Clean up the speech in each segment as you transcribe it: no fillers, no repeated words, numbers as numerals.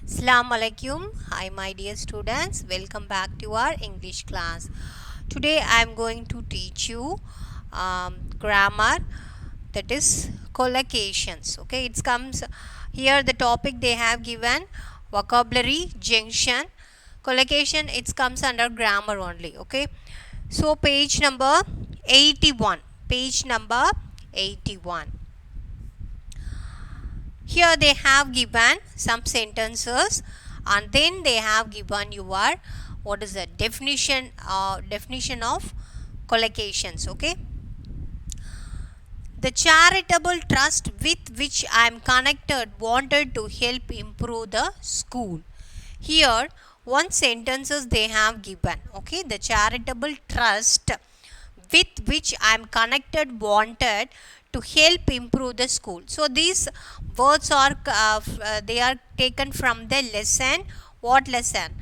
Assalamu alaikum. Hi, my dear students. Welcome back to our English class. Today I am going to teach you grammar, that is collocations. Okay, it comes here. The topic they have given vocabulary junction collocation. It comes under grammar only. Okay, so page number 81. Page number 81. Here they have given some sentences and then they have given your what is the definition of collocations. Okay, the charitable trust with which I am connected wanted to help improve the school. Here one sentences they have given. Okay, the charitable trust with which I am connected wanted to help improve the school. So these words are they are taken from the lesson. What lesson?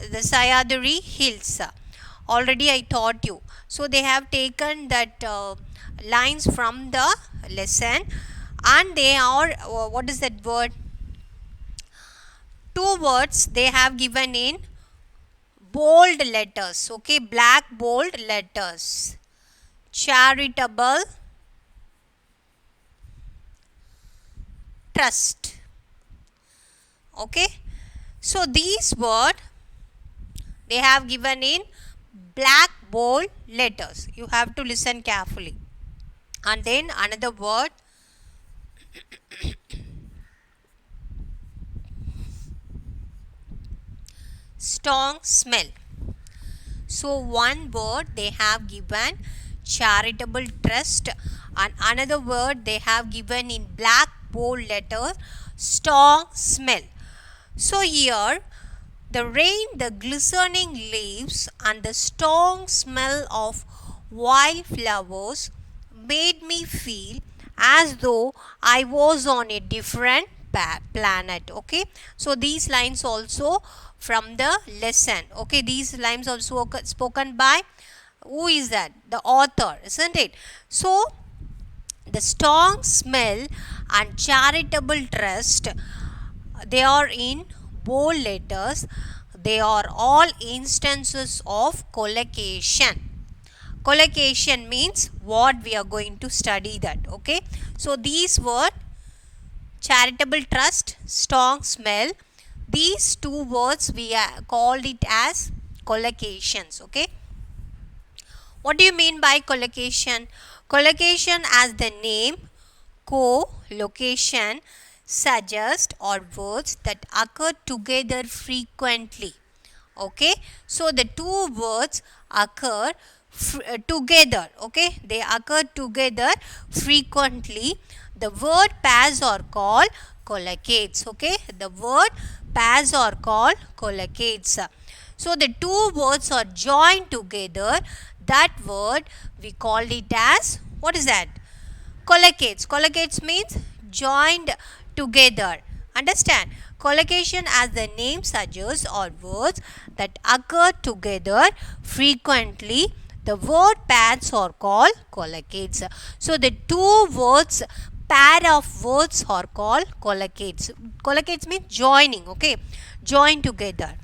The Sayaduri Hills. Already I taught you. So they have taken that lines from the lesson, and they are what is that word? Two words they have given in bold letters. Okay, black bold letters. Charitable trust. Okay, so these word they have given in black bold letters. You have to listen carefully. And then another word, strong smell. So one word they have given charitable trust, and another word they have given in black bold letter strong smell. So here the rain, the glistening leaves, and the strong smell of wildflowers made me feel as though I was on a different planet. Okay, so these lines also from the lesson. Okay, these lines are spoken by who is that? The author, isn't it? So the strong smell and charitable trust, they are in bold letters. They are all instances of collocation. Collocation means what we are going to study that. Okay, so these were charitable trust, strong smell. These two words we called it as collocations. Okay, what do you mean by collocation? Collocation, as the name co-location suggest or words that occur together frequently. Okay, so the two words occur together. Okay, they occur together frequently. The word pairs are called collocates. Okay, the word pairs are called collocates. So the two words are joined together. That word we called it as, what is that? Collocates. Collocates means joined together. Understand? Collocation, as the name suggests, are words that occur together frequently. The word pairs are called collocates. So the two words, pair of words are called collocates. Collocates means joining. Okay, join together.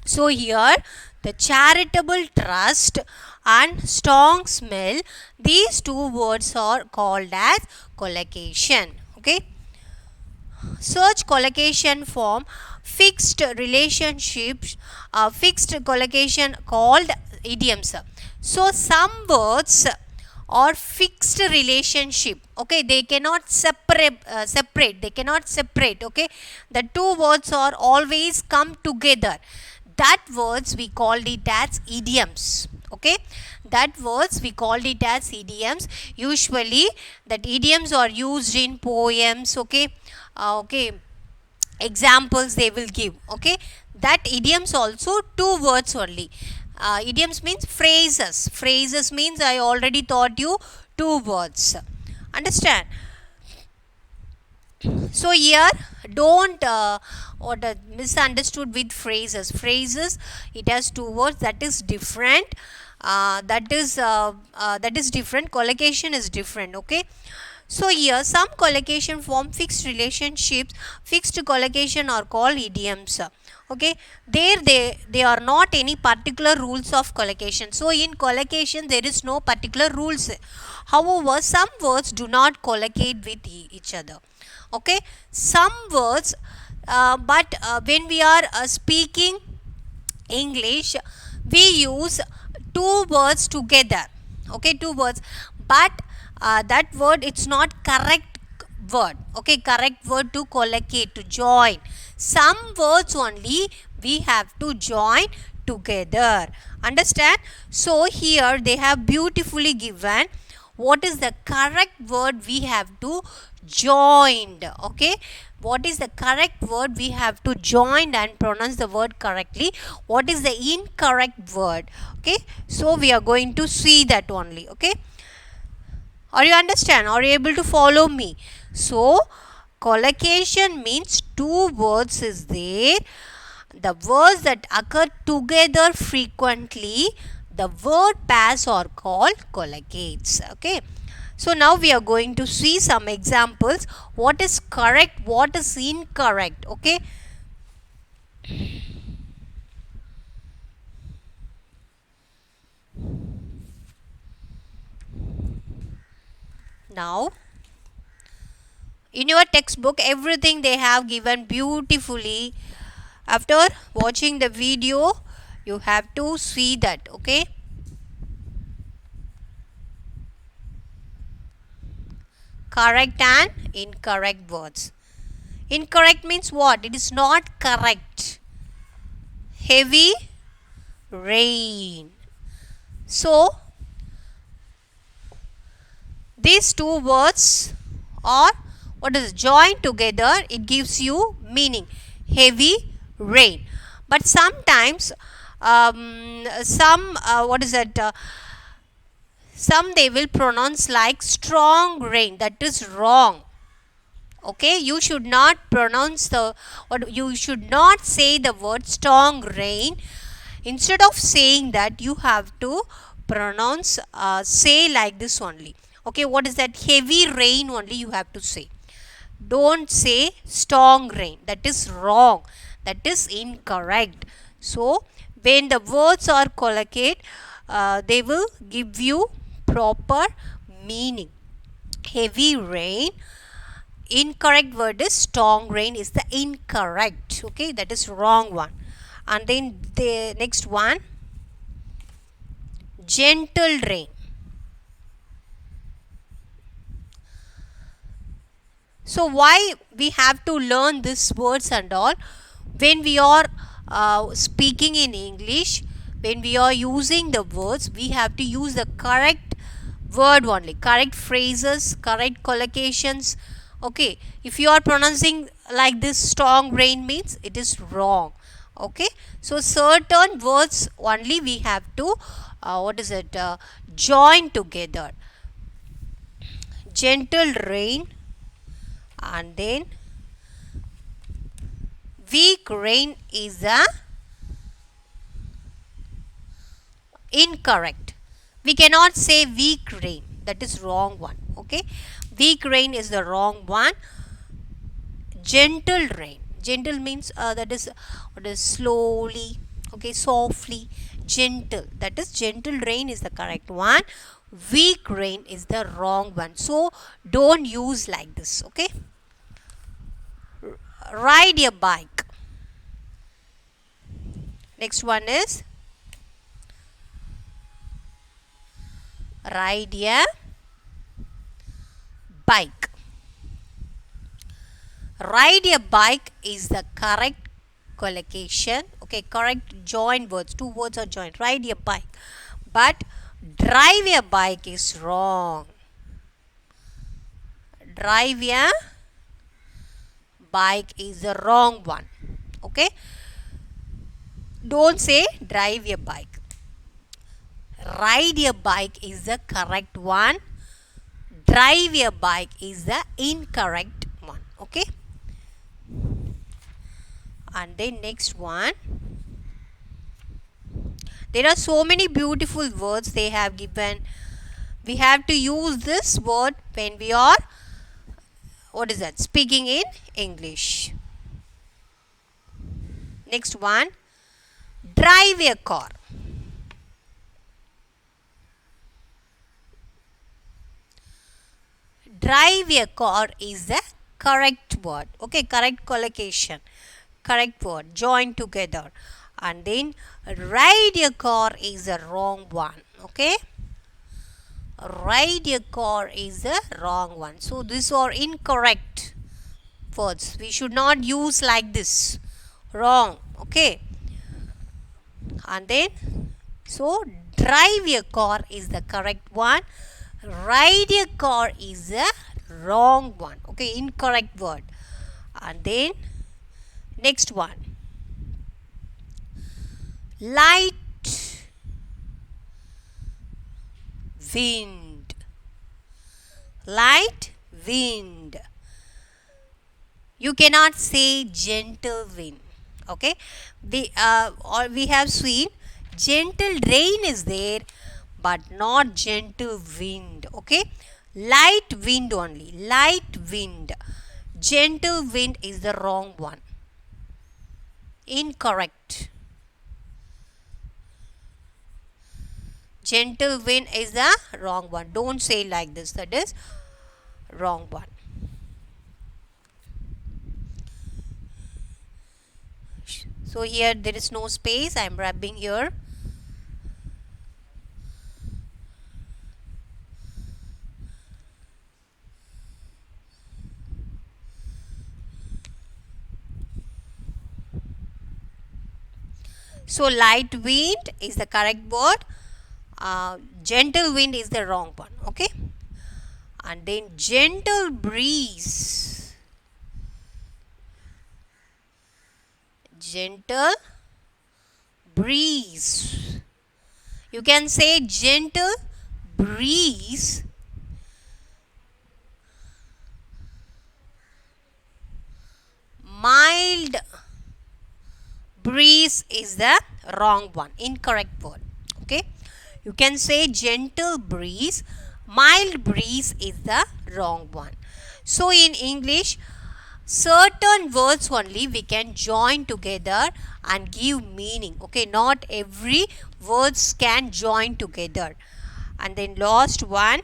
So here the charitable trust and strong smell, these two words are called as collocation. Okay, search collocation form fixed relationships, fixed collocation called idioms. So some words are fixed relationship. Okay, they cannot separate, they cannot separate. Okay, the two words are always come together. That words we called it as idioms. Okay, that words we called it as idioms. Usually that idioms are used in poems. Okay, okay, examples they will give. Okay, that idioms also two words only. Idioms means phrases. Phrases means I already taught you two words. Understand? So here don't misunderstood with phrases. Phrases, it has two words, that is different. That is different. Collocation is different. Okay, So here some collocation form fixed relationships. Fixed collocation are called idioms. Okay, there they are not any particular rules of collocation. So in collocation there is no particular rules. However, some words do not collocate with each other. Okay, some words, but when we are speaking English, we use two words together. Okay, two words, but that word it's not correct word. Okay, correct word to collocate, to join. Some words only we have to join together. Understand? So here they have beautifully given what is the correct word we have to joined. Okay, what is the correct word we have to join and pronounce the word correctly, what is the incorrect word. Okay, so we are going to see that only. Okay, are you understand, are you able to follow me? So collocation means two words is there, the words that occur together frequently, the word pairs are called collocates. Okay, so now we are going to see some examples, what is correct, what is incorrect. Okay, now in your textbook everything they have given beautifully. After watching the video you have to see that. Okay, correct and incorrect words. Incorrect means what? It is not correct. Heavy rain. So these two words are what is joined together, it gives you meaning, heavy rain. But sometimes some what is that some they will pronounce like strong rain, that is wrong. Okay, you should not pronounce the, or you should not say the word strong rain. Instead of saying that you have to pronounce say like this only. Okay, what is that? Heavy rain only you have to say. Don't say strong rain, that is wrong, that is incorrect. So when the words are collocate, they will give you proper meaning. Heavy rain, incorrect word is strong rain is the incorrect. Okay, that is wrong one. And then the next one, gentle rain. So why we have to learn these words and all? When we are speaking in English, when we are using the words, we have to use the correct word only, correct phrases, correct collocations. Okay, if you are pronouncing like this, strong rain means it is wrong. Okay, so certain words only we have to join together. Gentle rain, and then weak rain is the incorrect. We cannot say weak rain, that is wrong one. Okay, weak rain is the wrong one. Gentle rain, gentle means that is what is slowly, okay, softly, gentle, that is gentle rain is the correct one. Weak rain is the wrong one, so don't use like this. Okay, ride a bike. Next one is ride a bike. Ride a bike is the correct collocation. Okay, correct joined words. Two words are joined. Ride a bike. But drive a bike is wrong. Drive a bike is the wrong one. Okay, don't say drive a bike. Ride a bike is the correct one. Drive a bike is the incorrect one. Okay, and then next one, there are so many beautiful words they have given. We have to use this word when we are what is that? Speaking in English. Next one, drive a car. Drive a car is the correct word. Okay, correct collocation. Correct word. Join together. And then ride a car is the wrong one. Okay. Ride a car is the wrong one. So these are incorrect words. We should not use like this. Wrong. Okay. And then so drive a car is the correct one. Ride a car is the wrong one. Okay, incorrect word. And then next one, light wind. Light wind. You cannot say gentle wind. Okay, or we have seen gentle rain is there, but not gentle wind. Okay, light wind only. Light wind. Gentle wind is the wrong one. Incorrect. Gentle wind is the wrong one. Don't say like this. That is wrong one. So here there is no space. I am rubbing here. So light wind is the correct word. Gentle wind is the wrong one. Okay. And then gentle breeze. Gentle breeze. You can say gentle breeze. Mild breeze is the wrong one. Incorrect word. Okay. You can say gentle breeze. Mild breeze is the wrong one. So in English, certain words only we can join together and give meaning. Okay, not every words can join together. And then last one,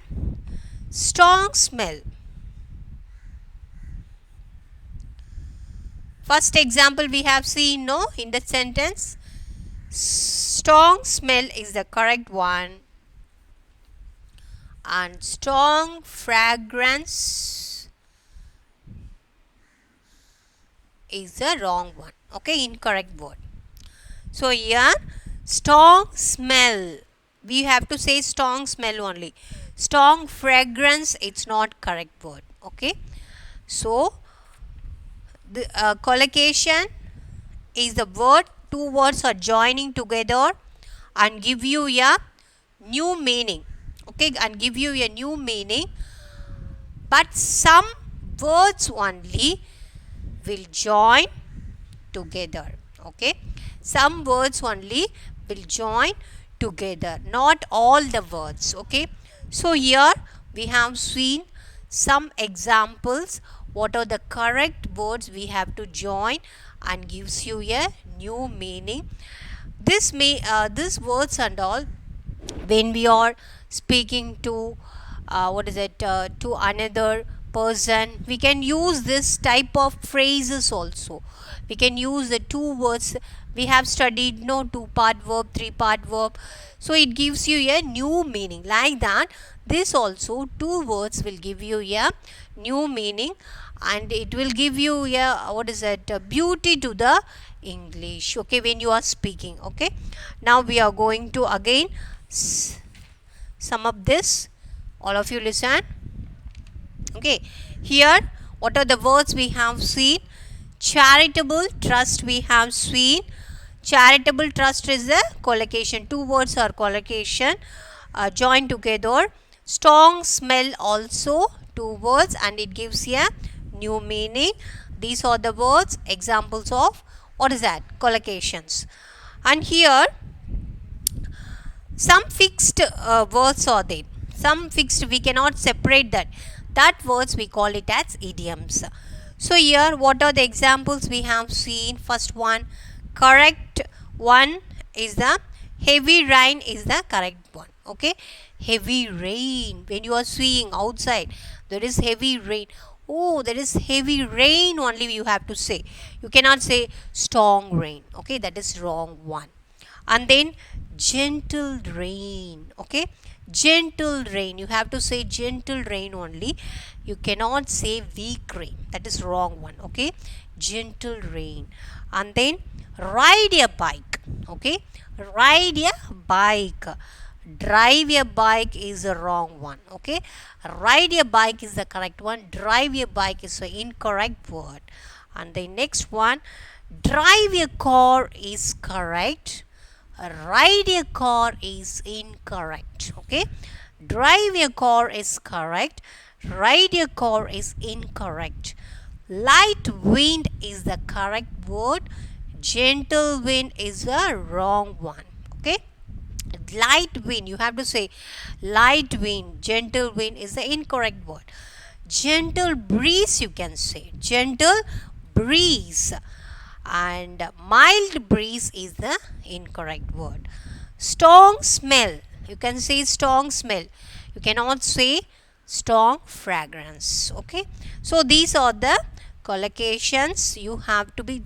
strong smell. First example we have seen, no, in the sentence. Strong smell is the correct one. And strong fragrance is the wrong one. Okay, incorrect word. So here, strong smell. We have to say strong smell only. Strong fragrance, it's not correct word. Okay. So the collocation is the word. Two words are joining together and give you a new meaning. Okay, and give you a new meaning. But some words only will join together. Okay, some words only will join together, not all the words. Okay, so here we have seen some examples. What are the correct words we have to join and gives you a new meaning. This words and all, when we are speaking to to another person, we can use this type of phrases also. We can use the two words we have studied, no, two part verb, three part verb. So it gives you a new meaning. Like that, this also two words will give you a new meaning, and it will give you a beauty to the English. Okay, when you are speaking. Okay, now we are going to again sum up this. All of you listen. Okay, here what are the words we have seen? Charitable trust we have seen. Charitable trust is the collocation. Two words are collocation joined together. Strong smell also two words, and it gives a new meaning. These are the words, examples of what is that? Collocations. And here some fixed words are there. Some fixed, we cannot separate that. that words we call it as idioms. So here what are the examples we have seen? First one, correct one is the heavy rain is the correct one. Okay, heavy rain. When you are seeing outside, there is heavy rain. Oh, there is heavy rain only you have to say. You cannot say strong rain. Okay, that is wrong one. And then gentle rain. Okay, gentle rain. You have to say gentle rain only. You cannot say weak rain. That is wrong one. Okay, gentle rain. And then ride a bike. Okay, ride a bike. Drive a bike is the wrong one. Okay, ride a bike is the correct one. Drive a bike is the incorrect word. And the next one, drive a car is correct. Ride a car is incorrect. Okay, drive a car is correct. Ride a car is incorrect. Light wind is the correct word. Gentle wind is the wrong one. Okay, light wind, you have to say light wind. Gentle wind is the incorrect word. Gentle breeze, you can say gentle breeze, and mild breeze is the incorrect word. Strong smell, you can say strong smell. You cannot say strong fragrance. Okay, so these are the collocations. You have to be,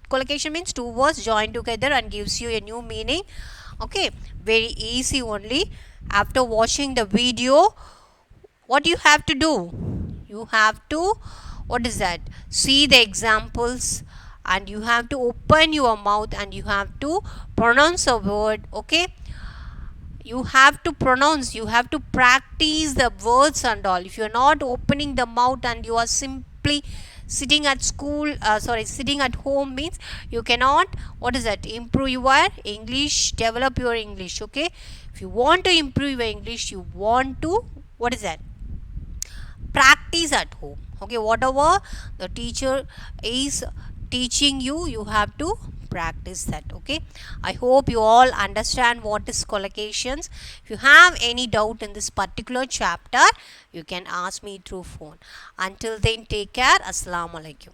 collocation means two words joined together and gives you a new meaning. Okay, very easy only. After watching the video, what you have to do, you have to, what is that, see the examples, and you have to open your mouth and you have to pronounce a word. Okay, you have to pronounce, you have to practice the words and all. If you are not opening the mouth and you are simply sitting at school, sitting at home, means you cannot, what is that, improve your English, develop your English. Okay, if you want to improve your English, you want to, what is that, practice at home. Okay, whatever the teacher is teaching you, you have to practice that. Okay, I hope you all understand what is collocations. If you have any doubt in this particular chapter, you can ask me through phone. Until then, take care. Assalamu alaikum.